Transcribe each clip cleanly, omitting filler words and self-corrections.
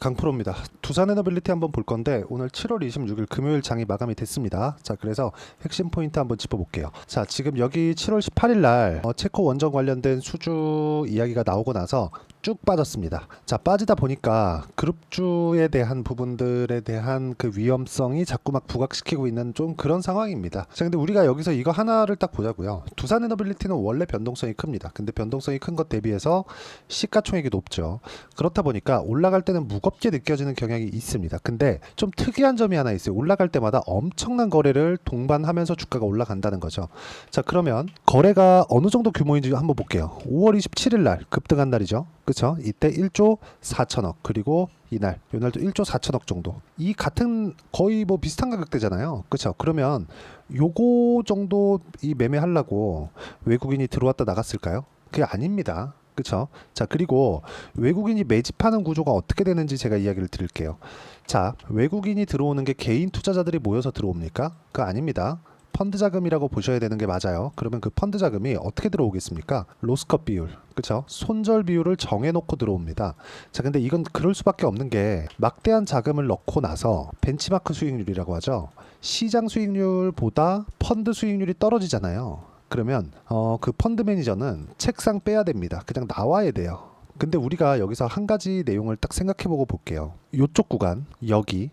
강프로입니다. 두산에너빌리티 한번 볼 건데 오늘 7월 26일 금요일 장이 마감이 됐습니다. 자, 그래서 핵심 포인트 한번 짚어볼게요. 자, 지금 여기 7월 18일 날 체코 원정 관련된 수주 이야기가 나오고 나서 쭉 빠졌습니다. 자, 빠지다 보니까 그룹주에 대한 부분들에 대한 그 위험성이 자꾸 막 부각시키고 있는 좀 그런 상황입니다. 자, 근데 우리가 여기서 이거 하나를 딱 보자고요. 두산에너빌리티는 원래 변동성이 큽니다. 근데 변동성이 큰 것 대비해서 시가총액이 높죠. 그렇다 보니까 올라갈 때는 무겁게 느껴지는 경향이 있습니다. 근데 좀 특이한 점이 하나 있어요. 올라갈 때마다 엄청난 거래를 동반하면서 주가가 올라간다는 거죠. 자, 그러면 거래가 어느 정도 규모인지 한번 볼게요. 5월 27일 날 급등한 날이죠. 그쵸? 이때 1조 4천억, 그리고 요날도 1조 4천억 정도. 이 같은 거의 뭐 비슷한 가격대잖아요. 그쵸? 그러면 요거 정도 이 매매하려고 외국인이 들어왔다 나갔을까요? 그게 아닙니다. 그쵸? 자, 그리고 외국인이 매집하는 구조가 어떻게 되는지 제가 이야기를 드릴게요. 자, 외국인이 들어오는 게 개인 투자자들이 모여서 들어옵니까? 그거 아닙니다. 펀드 자금이라고 보셔야 되는 게 맞아요. 그러면 그 펀드 자금이 어떻게 들어오겠습니까? 로스컷 비율, 그쵸? 손절 비율을 정해놓고 들어옵니다. 자, 근데 이건 그럴 수밖에 없는 게 막대한 자금을 넣고 나서 벤치마크 수익률이라고 하죠. 시장 수익률보다 펀드 수익률이 떨어지잖아요. 그러면 그 펀드 매니저는 책상 빼야 됩니다. 그냥 나와야 돼요. 근데 우리가 여기서 한 가지 내용을 딱 생각해보고 볼게요. 이쪽 구간, 여기,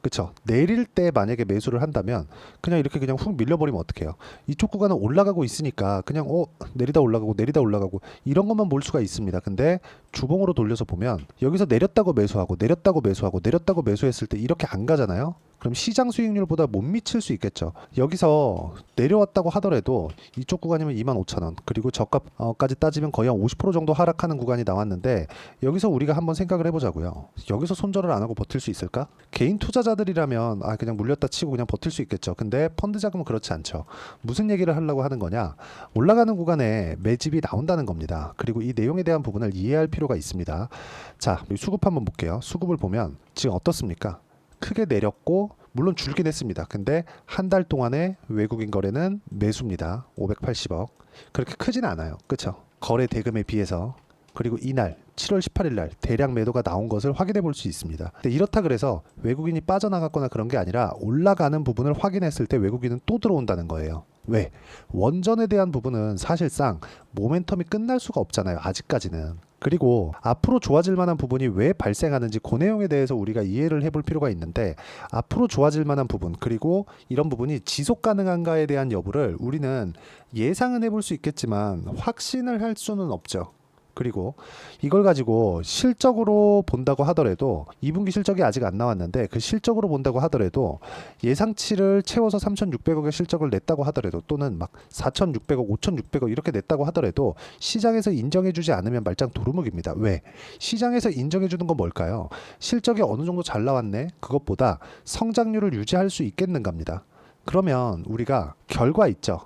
그쵸? 내릴 때 만약에 매수를 한다면 그냥 이렇게 그냥 훅 밀려버리면 어떡해요? 이쪽 구간은 올라가고 있으니까 그냥 내리다 올라가고 이런 것만 볼 수가 있습니다. 근데 주봉으로 돌려서 보면 여기서 내렸다고 매수했을 때 이렇게 안 가잖아요. 그럼 시장 수익률보다 못 미칠 수 있겠죠. 여기서 내려왔다고 하더라도 이쪽 구간이면 25,000원, 그리고 저가까지 따지면 거의 한 50% 정도 하락하는 구간이 나왔는데 여기서 우리가 한번 생각을 해보자고요. 여기서 손절을 안 하고 버틸 수 있을까? 개인 투자자들이라면 그냥 물렸다 치고 그냥 버틸 수 있겠죠. 근데 펀드 자금은 그렇지 않죠. 무슨 얘기를 하려고 하는 거냐? 올라가는 구간에 매집이 나온다는 겁니다. 그리고 이 내용에 대한 부분을 이해할 필요가 있습니다. 자, 수급 한번 볼게요. 수급을 보면 지금 어떻습니까? 크게 내렸고 물론 줄긴 했습니다. 근데 한 달 동안의 외국인 거래는 매수입니다. 580억. 그렇게 크진 않아요. 그쵸? 거래 대금에 비해서. 그리고 이날 7월 18일 날 대량 매도가 나온 것을 확인해 볼 수 있습니다. 근데 이렇다 그래서 외국인이 빠져나갔거나 그런 게 아니라 올라가는 부분을 확인했을 때 외국인은 또 들어온다는 거예요. 왜? 원전에 대한 부분은 사실상 모멘텀이 끝날 수가 없잖아요. 아직까지는. 그리고 앞으로 좋아질 만한 부분이 왜 발생하는지 그 내용에 대해서 우리가 이해를 해볼 필요가 있는데, 앞으로 좋아질 만한 부분, 그리고 이런 부분이 지속 가능한가에 대한 여부를 우리는 예상은 해볼 수 있겠지만 확신을 할 수는 없죠. 그리고 이걸 가지고 실적으로 본다고 하더라도 2분기 실적이 아직 안 나왔는데 그 실적으로 본다고 하더라도 예상치를 채워서 3,600억의 실적을 냈다고 하더라도, 또는 막 4,600억, 5,600억 이렇게 냈다고 하더라도 시장에서 인정해주지 않으면 말짱 도루묵입니다. 왜? 시장에서 인정해주는 건 뭘까요? 실적이 어느 정도 잘 나왔네? 그것보다 성장률을 유지할 수 있겠는가입니다. 그러면 우리가 결과 있죠.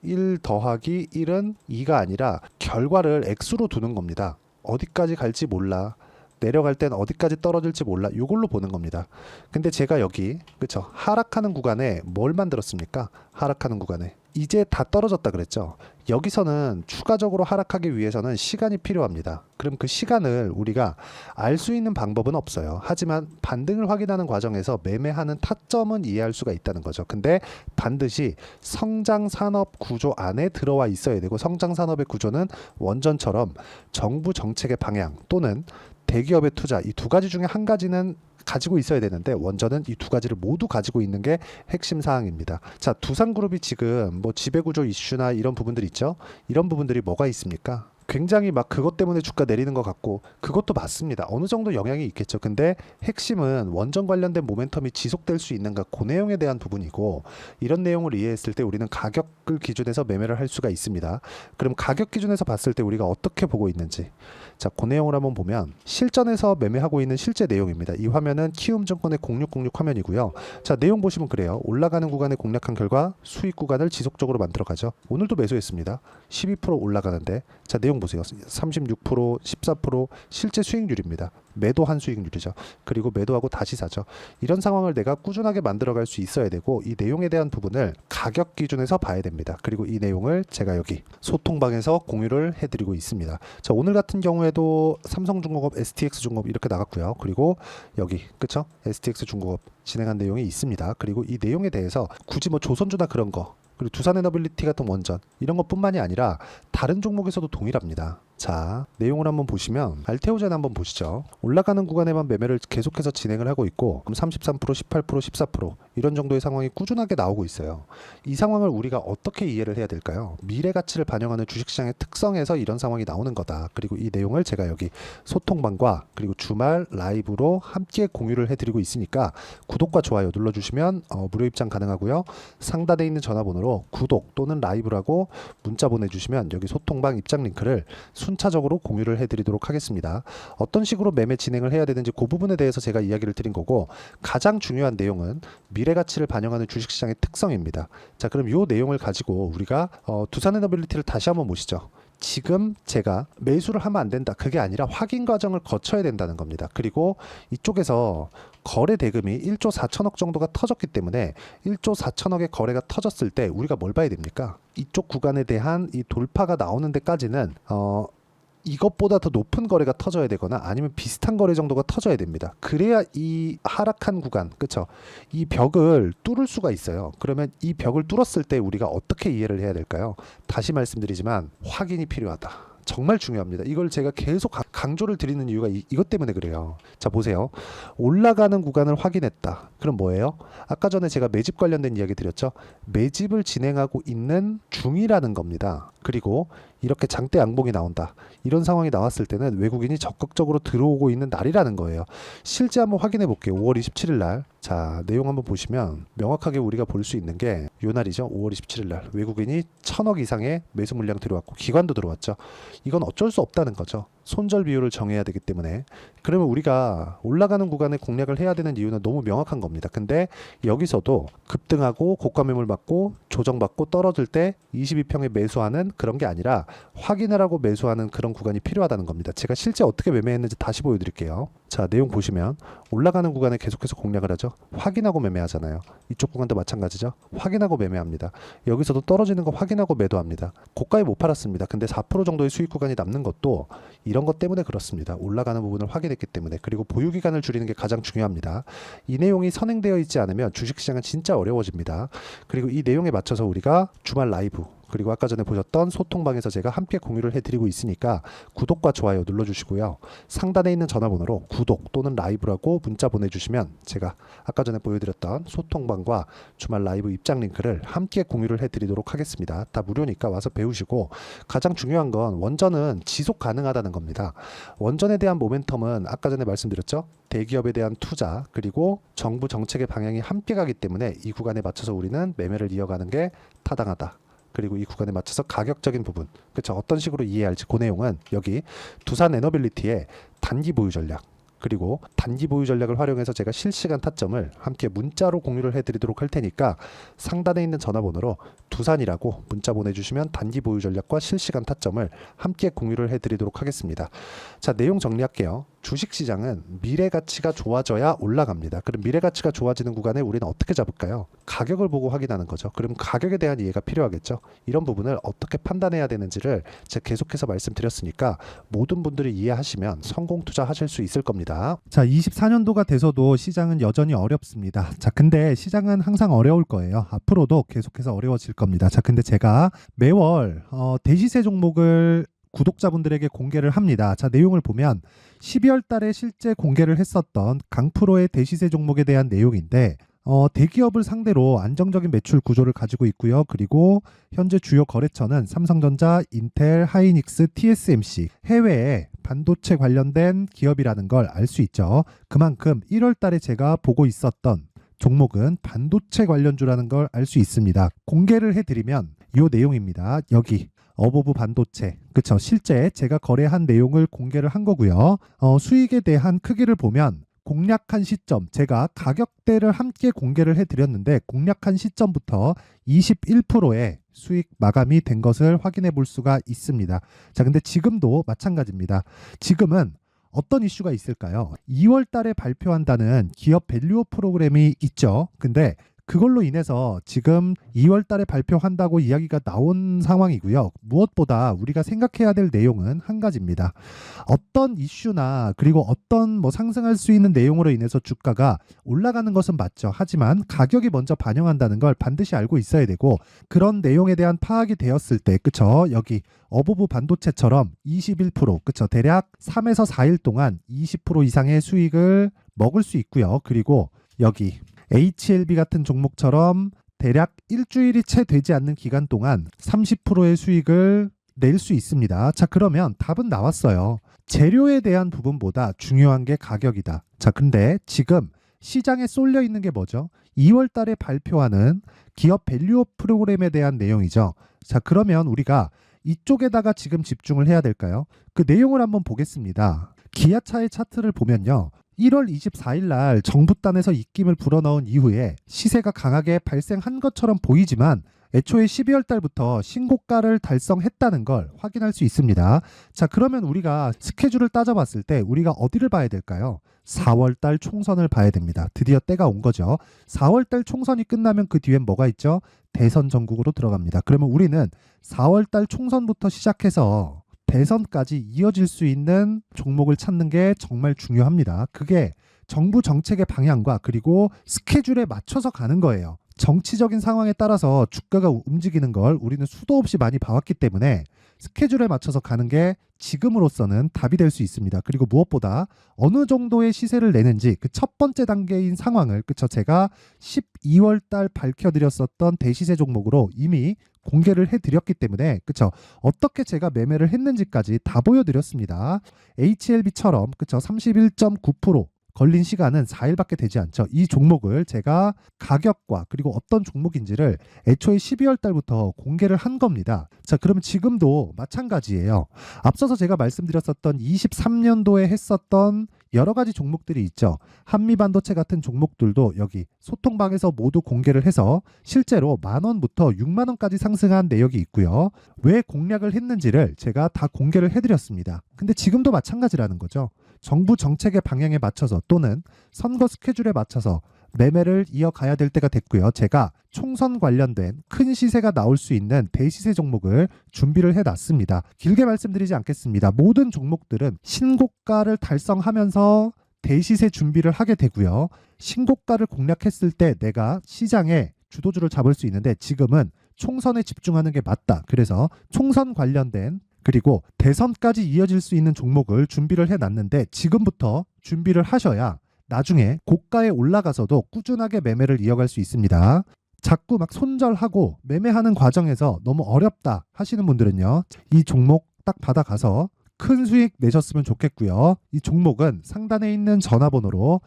1 더하기 1은 2가 아니라 결과를 액수로 두는 겁니다. 어디까지 갈지 몰라. 내려갈 땐 어디까지 떨어질지 몰라. 이걸로 보는 겁니다. 근데 제가 여기, 그쵸? 하락하는 구간에 뭘 만들었습니까? 하락하는 구간에 이제 다 떨어졌다 그랬죠. 여기서는 추가적으로 하락하기 위해서는 시간이 필요합니다. 그럼 그 시간을 우리가 알 수 있는 방법은 없어요. 하지만 반등을 확인하는 과정에서 매매하는 타점은 이해할 수가 있다는 거죠. 근데 반드시 성장 산업 구조 안에 들어와 있어야 되고, 성장 산업의 구조는 원전처럼 정부 정책의 방향 또는 대기업의 투자, 이 두 가지 중에 한 가지는 가지고 있어야 되는데 원전은 이 두 가지를 모두 가지고 있는 게 핵심 사항입니다. 자, 두산그룹이 지금 뭐 지배구조 이슈나 이런 부분들 있죠. 이런 부분들이 뭐가 있습니까? 굉장히 막 그것 때문에 주가 내리는 것 같고, 그것도 맞습니다. 어느 정도 영향이 있겠죠. 근데 핵심은 원전 관련된 모멘텀이 지속될 수 있는가, 그 내용에 대한 부분이고, 이런 내용을 이해했을 때 우리는 가격을 기준해서 매매를 할 수가 있습니다. 그럼 가격 기준에서 봤을 때 우리가 어떻게 보고 있는지, 자, 그 내용을 한번 보면 실전에서 매매하고 있는 실제 내용입니다. 이 화면은 키움증권의 0606 화면이고요. 자, 내용 보시면 그래요. 올라가는 구간에 공략한 결과 수익 구간을 지속적으로 만들어가죠. 오늘도 매수했습니다. 12% 올라가는데, 자, 내용 내용 보세요. 36%, 14% 실제 수익률입니다. 매도한 수익률이죠. 그리고 매도하고 다시 사죠. 이런 상황을 내가 꾸준하게 만들어갈 수 있어야 되고 이 내용에 대한 부분을 가격 기준에서 봐야 됩니다. 그리고 이 내용을 제가 여기 소통방에서 공유를 해드리고 있습니다. 자, 오늘 같은 경우에도 삼성중공업, STX중공업 이렇게 나갔고요. 그리고 여기 그쵸? STX중공업 진행한 내용이 있습니다. 그리고 이 내용에 대해서 굳이 뭐 조선주나 그런 거 그리고 두산에너빌리티 같은 원전 이런 것뿐만이 아니라 다른 종목에서도 동일합니다. 자, 내용을 한번 보시면 알테오젠 한번 보시죠. 올라가는 구간에만 매매를 계속해서 진행을 하고 있고 33%, 18%, 14% 이런 정도의 상황이 꾸준하게 나오고 있어요. 이 상황을 우리가 어떻게 이해를 해야 될까요? 미래 가치를 반영하는 주식시장의 특성에서 이런 상황이 나오는 거다. 그리고 이 내용을 제가 여기 소통방과 그리고 주말 라이브로 함께 공유를 해드리고 있으니까 구독과 좋아요 눌러주시면 무료 입장 가능하고요. 상단에 있는 전화번호로 구독 또는 라이브라고 문자 보내주시면 여기 소통방 입장 링크를 순차적으로 공유를 해드리도록 하겠습니다. 어떤 식으로 매매 진행을 해야 되는지 그 부분에 대해서 제가 이야기를 드린 거고 가장 중요한 내용은 미래 가치를 반영하는 주식시장의 특성입니다. 자, 그럼 이 내용을 가지고 우리가 두산에너빌리티를 다시 한번 보시죠. 지금 제가 매수를 하면 안 된다. 그게 아니라 확인 과정을 거쳐야 된다는 겁니다. 그리고 이쪽에서 거래 대금이 1조 4천억 정도가 터졌기 때문에 1조 4천억의 거래가 터졌을 때 우리가 뭘 봐야 됩니까? 이쪽 구간에 대한 이 돌파가 나오는 데까지는 이것보다 더 높은 거래가 터져야 되거나 아니면 비슷한 거래 정도가 터져야 됩니다. 그래야 이 하락한 구간, 그쵸? 이 벽을 뚫을 수가 있어요. 그러면 이 벽을 뚫었을 때 우리가 어떻게 이해를 해야 될까요? 다시 말씀드리지만 확인이 필요하다. 정말 중요합니다. 이걸 제가 계속 강조를 드리는 이유가 이것 때문에 그래요. 자, 보세요. 올라가는 구간을 확인했다. 그럼 뭐예요? 아까 전에 제가 매집 관련된 이야기 드렸죠. 매집을 진행하고 있는 중이라는 겁니다. 그리고 이렇게 장대 양봉이 나온다. 이런 상황이 나왔을 때는 외국인이 적극적으로 들어오고 있는 날이라는 거예요. 실제 한번 확인해 볼게요. 5월 27일 날. 자, 내용 한번 보시면 명확하게 우리가 볼 수 있는 게 요 날이죠. 5월 27일 날. 외국인이 1,000억 이상의 매수 물량 들어왔고 기관도 들어왔죠. 이건 어쩔 수 없다는 거죠. 손절 비율을 정해야 되기 때문에. 그러면 우리가 올라가는 구간에 공략을 해야 되는 이유는 너무 명확한 겁니다. 근데 여기서도 급등하고 고가 매물 받고 조정받고 떨어질 때 22평에 매수하는 그런 게 아니라 확인을 하고 매수하는 그런 구간이 필요하다는 겁니다. 제가 실제 어떻게 매매했는지 다시 보여드릴게요. 자, 내용 보시면 올라가는 구간에 계속해서 공략을 하죠. 확인하고 매매하잖아요. 이쪽 구간도 마찬가지죠. 확인하고 매매합니다. 여기서도 떨어지는 거 확인하고 매도합니다. 고가에 못 팔았습니다. 근데 4% 정도의 수익 구간이 남는 것도 이런 것 때문에 그렇습니다. 올라가는 부분을 확인했기 때문에. 그리고 보유 기간을 줄이는 게 가장 중요합니다. 이 내용이 선행되어 있지 않으면 주식시장은 진짜 어려워집니다. 그리고 이 내용에 맞춰서 우리가 주말 라이브 그리고 아까 전에 보셨던 소통방에서 제가 함께 공유를 해드리고 있으니까 구독과 좋아요 눌러주시고요. 상단에 있는 전화번호로 구독 또는 라이브라고 문자 보내주시면 제가 아까 전에 보여드렸던 소통방과 주말 라이브 입장 링크를 함께 공유를 해드리도록 하겠습니다. 다 무료니까 와서 배우시고 가장 중요한 건 원전은 지속 가능하다는 겁니다. 원전에 대한 모멘텀은 아까 전에 말씀드렸죠. 대기업에 대한 투자 그리고 정부 정책의 방향이 함께 가기 때문에 이 구간에 맞춰서 우리는 매매를 이어가는 게 타당하다. 그리고 이 구간에 맞춰서 가격적인 부분, 그렇죠? 어떤 식으로 이해할지 그 내용은 여기 두산에너빌리티의 단기 보유 전략 그리고 단기 보유 전략을 활용해서 제가 실시간 타점을 함께 문자로 공유를 해드리도록 할 테니까 상단에 있는 전화번호로 두산이라고 문자 보내주시면 단기 보유 전략과 실시간 타점을 함께 공유를 해드리도록 하겠습니다. 자, 내용 정리할게요. 주식시장은 미래 가치가 좋아져야 올라갑니다. 그럼 미래 가치가 좋아지는 구간에 우리는 어떻게 잡을까요? 가격을 보고 확인하는 거죠. 그럼 가격에 대한 이해가 필요하겠죠. 이런 부분을 어떻게 판단해야 되는지를 제가 계속해서 말씀드렸으니까 모든 분들이 이해하시면 성공 투자하실 수 있을 겁니다. 자, 24년도가 돼서도 시장은 여전히 어렵습니다. 자, 근데 시장은 항상 어려울 거예요. 앞으로도 계속해서 어려워질 겁니다. 자, 근데 제가 매월 대시세 종목을 구독자분들에게 공개를 합니다. 자, 내용을 보면 12월 달에 실제 공개를 했었던 강프로의 대시세 종목에 대한 내용인데 대기업을 상대로 안정적인 매출 구조를 가지고 있고요. 그리고 현재 주요 거래처는 삼성전자, 인텔, 하이닉스, TSMC, 해외에 반도체 관련된 기업이라는 걸 알 수 있죠. 그만큼 1월 달에 제가 보고 있었던 종목은 반도체 관련주라는 걸 알 수 있습니다. 공개를 해드리면 이 내용입니다. 여기 어보브 반도체, 그쵸? 실제 제가 거래한 내용을 공개를 한 거고요. 수익에 대한 크기를 보면 공략한 시점, 제가 가격대를 함께 공개를 해드렸는데 공략한 시점부터 21%의 수익 마감이 된 것을 확인해 볼 수가 있습니다. 자, 근데 지금도 마찬가지입니다. 지금은 어떤 이슈가 있을까요? 2월 달에 발표한다는 기업 밸류업 프로그램이 있죠. 근데 그걸로 인해서 지금 2월 달에 발표한다고 이야기가 나온 상황이고요. 무엇보다 우리가 생각해야 될 내용은 한 가지입니다. 어떤 이슈나 그리고 어떤 상승할 수 있는 내용으로 인해서 주가가 올라가는 것은 맞죠. 하지만 가격이 먼저 반영한다는 걸 반드시 알고 있어야 되고, 그런 내용에 대한 파악이 되었을 때, 그쵸? 여기 어부부 반도체처럼 21%, 그쵸? 대략 3에서 4일 동안 20% 이상의 수익을 먹을 수 있고요. 그리고 여기 HLB 같은 종목처럼 대략 일주일이 채 되지 않는 기간 동안 30%의 수익을 낼 수 있습니다. 자, 그러면 답은 나왔어요. 재료에 대한 부분보다 중요한 게 가격이다. 자, 근데 지금 시장에 쏠려 있는 게 뭐죠? 2월 달에 발표하는 기업 밸류업 프로그램에 대한 내용이죠. 자, 그러면 우리가 이쪽에다가 지금 집중을 해야 될까요? 그 내용을 한번 보겠습니다. 기아차의 차트를 보면요. 1월 24일 날 정부단에서 입김을 불어넣은 이후에 시세가 강하게 발생한 것처럼 보이지만 애초에 12월 달부터 신고가를 달성했다는 걸 확인할 수 있습니다. 자, 그러면 우리가 스케줄을 따져봤을 때 우리가 어디를 봐야 될까요? 4월 달 총선을 봐야 됩니다. 드디어 때가 온 거죠. 4월 달 총선이 끝나면 그 뒤엔 뭐가 있죠? 대선 전국으로 들어갑니다. 그러면 우리는 4월 달 총선부터 시작해서 대선까지 이어질 수 있는 종목을 찾는 게 정말 중요합니다. 그게 정부 정책의 방향과 그리고 스케줄에 맞춰서 가는 거예요. 정치적인 상황에 따라서 주가가 움직이는 걸 우리는 수도 없이 많이 봐왔기 때문에 스케줄에 맞춰서 가는 게 지금으로서는 답이 될 수 있습니다. 그리고 무엇보다 어느 정도의 시세를 내는지 그 첫 번째 단계인 상황을, 그쵸? 제가 12월 달 밝혀드렸었던 대시세 종목으로 이미 공개를 해드렸기 때문에, 그쵸? 어떻게 제가 매매를 했는지까지 다 보여드렸습니다. HLB처럼, 그쵸? 31.9% 걸린 시간은 4일밖에 되지 않죠. 이 종목을 제가 가격과 그리고 어떤 종목인지를 애초에 12월 달부터 공개를 한 겁니다. 자, 그러면 지금도 마찬가지예요. 앞서서 제가 말씀드렸었던 23년도에 했었던 여러 가지 종목들이 있죠. 한미반도체 같은 종목들도 여기 소통방에서 모두 공개를 해서 실제로 10,000원부터 60,000원까지 상승한 내역이 있고요. 왜 공략을 했는지를 제가 다 공개를 해드렸습니다. 근데 지금도 마찬가지라는 거죠. 정부 정책의 방향에 맞춰서 또는 선거 스케줄에 맞춰서 매매를 이어가야 될 때가 됐고요. 제가 총선 관련된 큰 시세가 나올 수 있는 대시세 종목을 준비를 해놨습니다. 길게 말씀드리지 않겠습니다. 모든 종목들은 신고가를 달성하면서 대시세 준비를 하게 되고요. 신고가를 공략했을 때 내가 시장에 주도주를 잡을 수 있는데 지금은 총선에 집중하는 게 맞다. 그래서 총선 관련된 그리고 대선까지 이어질 수 있는 종목을 준비를 해놨는데 지금부터 준비를 하셔야 나중에 고가에 올라가서도 꾸준하게 매매를 이어갈 수 있습니다. 자꾸 막 손절하고 매매하는 과정에서 너무 어렵다 하시는 분들은요. 이 종목 딱 받아가서 큰 수익 내셨으면 좋겠고요. 이 종목은 상단에 있는 전화번호로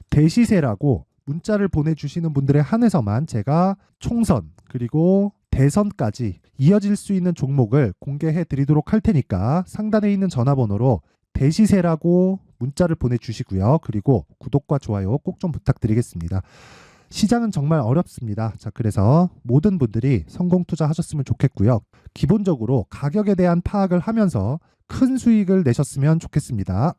대시세라고 문자를 보내주시는 분들에 한해서만 제가 총선 그리고 대선까지 이어질 수 있는 종목을 공개해 드리도록 할 테니까 상단에 있는 전화번호로 대시세라고 문자를 보내주시고요. 그리고 구독과 좋아요 꼭 좀 부탁드리겠습니다. 시장은 정말 어렵습니다. 자, 그래서 모든 분들이 성공 투자하셨으면 좋겠고요. 기본적으로 가격에 대한 파악을 하면서 큰 수익을 내셨으면 좋겠습니다.